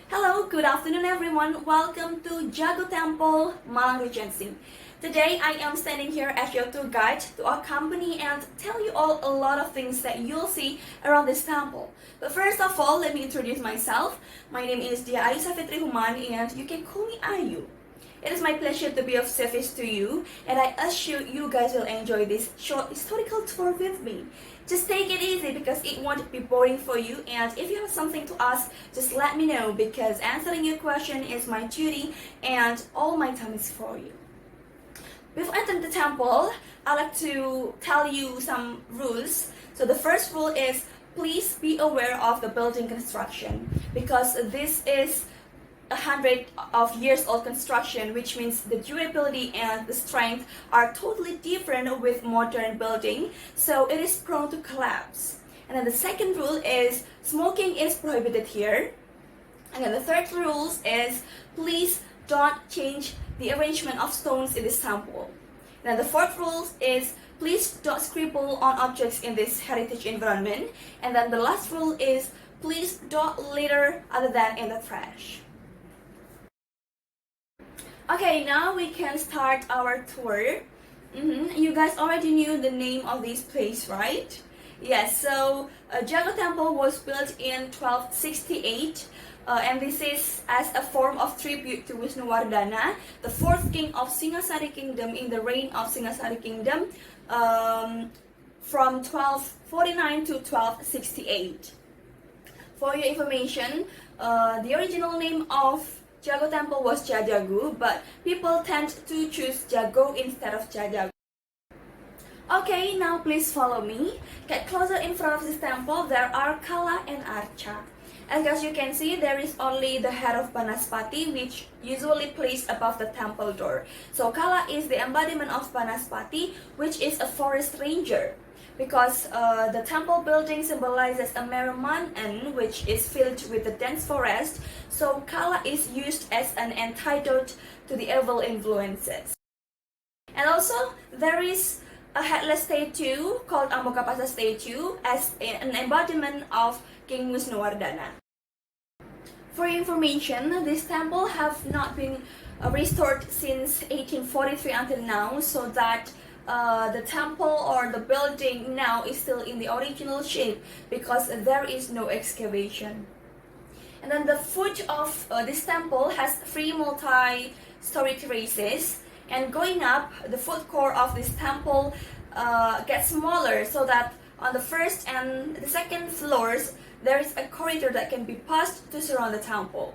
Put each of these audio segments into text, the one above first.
Hello, good afternoon everyone. Welcome to Jago Temple, Malang Regency. Today I am standing here as your tour guide to accompany and tell you all a lot of things that you'll see around this temple. But first of all, let me introduce myself. My name is Diyah Safitri and you can call me Ayu. It is my pleasure to be of service to you, and I assure you guys will enjoy this short historical tour with me. Just take it easy because it won't be boring for you, and if you have something to ask, just let me know because answering your question is my duty and all my time is for you. Before entering the temple, I'd like to tell you some rules. So the first rule is please be aware of the building construction because this is 100 years old construction, which means the durability and the strength are totally different with modern building, so it is prone to collapse. And then the second rule is smoking is prohibited here. And then the third rule is please don't change the arrangement of stones in this temple. And then the fourth rule is please don't scribble on objects in this heritage environment. And then the last rule is please don't litter other than in the trash. Okay, now we can start our tour. You guys already knew the name of this place, right? Yes, so Jago Temple was built in 1268 and this is as a form of tribute to Wisnuwardana, the fourth king of Singasari Kingdom in the reign of Singasari Kingdom from 1249 to 1268. For your information, the original name of Jago Temple was Jajagu, but people tend to choose Jago instead of Jajagu. Okay, now please follow me. Get closer in front of this temple. There are Kala and Archa. As you can see, there is only the head of Banaspati, which usually placed above the temple door. So Kala is the embodiment of Banaspati, which is a forest ranger. Because the temple building symbolizes a Meruman, which is filled with the dense forest, so Kala is used as an antidote to the evil influences. And also, there is a headless statue called Amokapasa statue as an embodiment of King Wisnuwardana. For your information, this temple have not been restored since 1843 until now, so that the temple or the building now is still in the original shape because there is no excavation. And then the foot of this temple has 3 multi-story terraces, and going up, the foot core of this temple gets smaller so that on the first and the second floors there is a corridor that can be passed to surround the temple.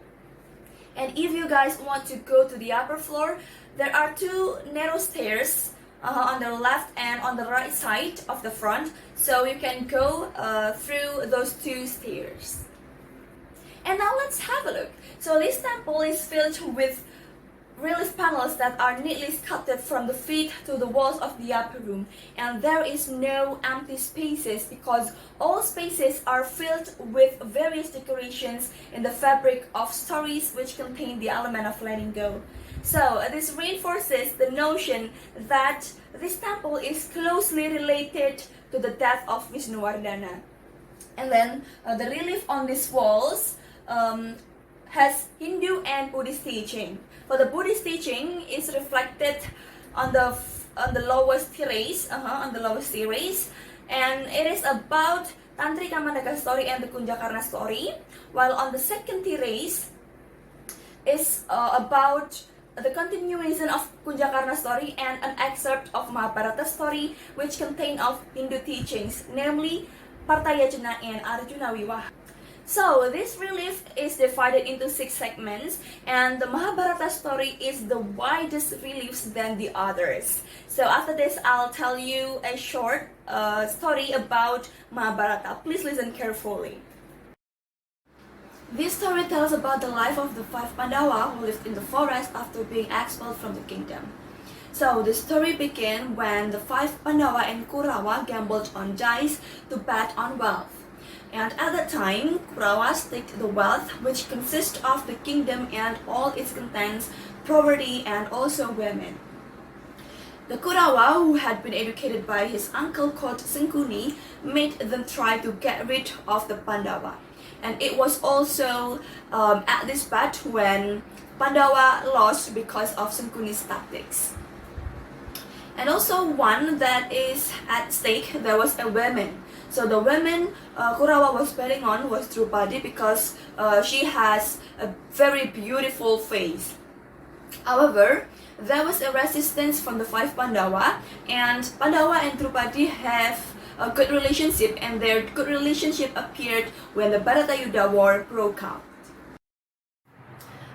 And if you guys want to go to the upper floor, there are 2 narrow stairs on the left and on the right side of the front, so you can go through those 2 stairs. And now let's have a look. So this temple is filled with relief panels that are neatly sculpted from the feet to the walls of the upper room, and there is no empty spaces because all spaces are filled with various decorations in the fabric of stories which contain the element of letting go. So this reinforces the notion that this temple is closely related to the death of Wisnuwardana. And then the relief on these walls has Hindu and Buddhist teaching. For the Buddhist teaching is reflected on the lowest terrace, and it is about Tantrika Mandaka story and the Kunjakarna story, while on the second terrace is about the continuation of Kunjakarna story and an excerpt of Mahabharata story which contain of Hindu teachings, namely Partayajana and Arjuna Viwaha. So this relief is divided into 6 segments, and the Mahabharata story is the widest reliefs than the others. So after this, I'll tell you a short story about Mahabharata. Please listen carefully. This story tells about the life of the 5 Pandava who lived in the forest after being expelled from the kingdom. So the story began when the 5 Pandava and Kurawa gambled on dice to bet on wealth. And at that time, Kurawa staked the wealth, which consists of the kingdom and all its contents, property, and also women. The Kurawa, who had been educated by his uncle called Sengkuni, made them try to get rid of the Pandava. and it was also at this spot when Pandawa lost because of Sangkuni's tactics. And also one that is at stake, there was a woman. So the woman Kurawa was betting on was Drupadi because she has a very beautiful face. However, there was a resistance from the 5 Pandawa, and Pandawa and Drupadi have a good relationship, and their good relationship appeared when the Bharatayuddha war broke out.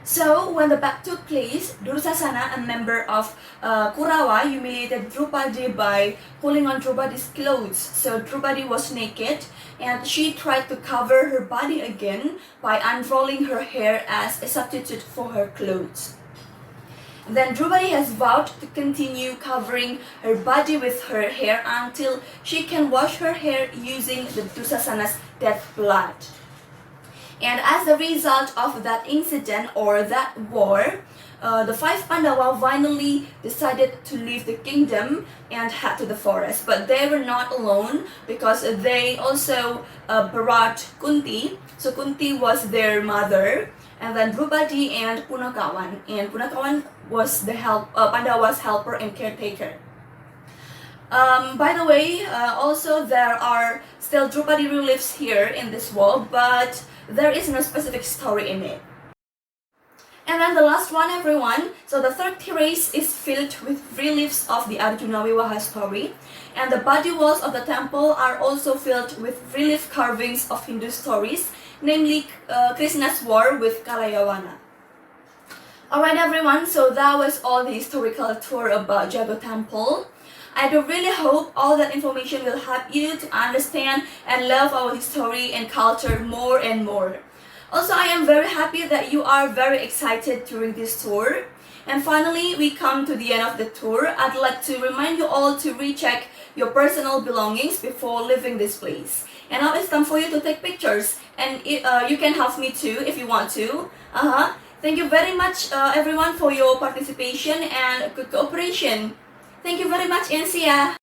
So, when the battle took place, Dursasana, a member of Kurawa, humiliated Drupadi by pulling on Drupadi's clothes. So, Drupadi was naked, and she tried to cover her body again by unrolling her hair as a substitute for her clothes. Then Drupadi has vowed to continue covering her body with her hair until she can wash her hair using the Dursasana's death blood. And as a result of that incident or that war, the 5 Pandava finally decided to leave the kingdom and head to the forest. But they were not alone because they also brought Kunti. So Kunti was their mother, and then Drupadi and Punakawan. And Punakawan was the Pandava's helper and caretaker. By the way, also there are still Drupadi reliefs here in this wall, but there is no specific story in it. And then the last one, everyone. So the third terrace is filled with reliefs of the Arjuna Viwaha story, and the body walls of the temple are also filled with relief carvings of Hindu stories, namely Krishna's war with Kalayawana. Alright everyone, so that was all the historical tour about Jago Temple. I do really hope all that information will help you to understand and love our history and culture more and more. Also, I am very happy that you are very excited during this tour. And finally, we come to the end of the tour. I'd like to remind you all to recheck your personal belongings before leaving this place. And now it's time for you to take pictures. And you can help me too if you want to. Thank you very much everyone for your participation and good cooperation. Thank you very much and see ya!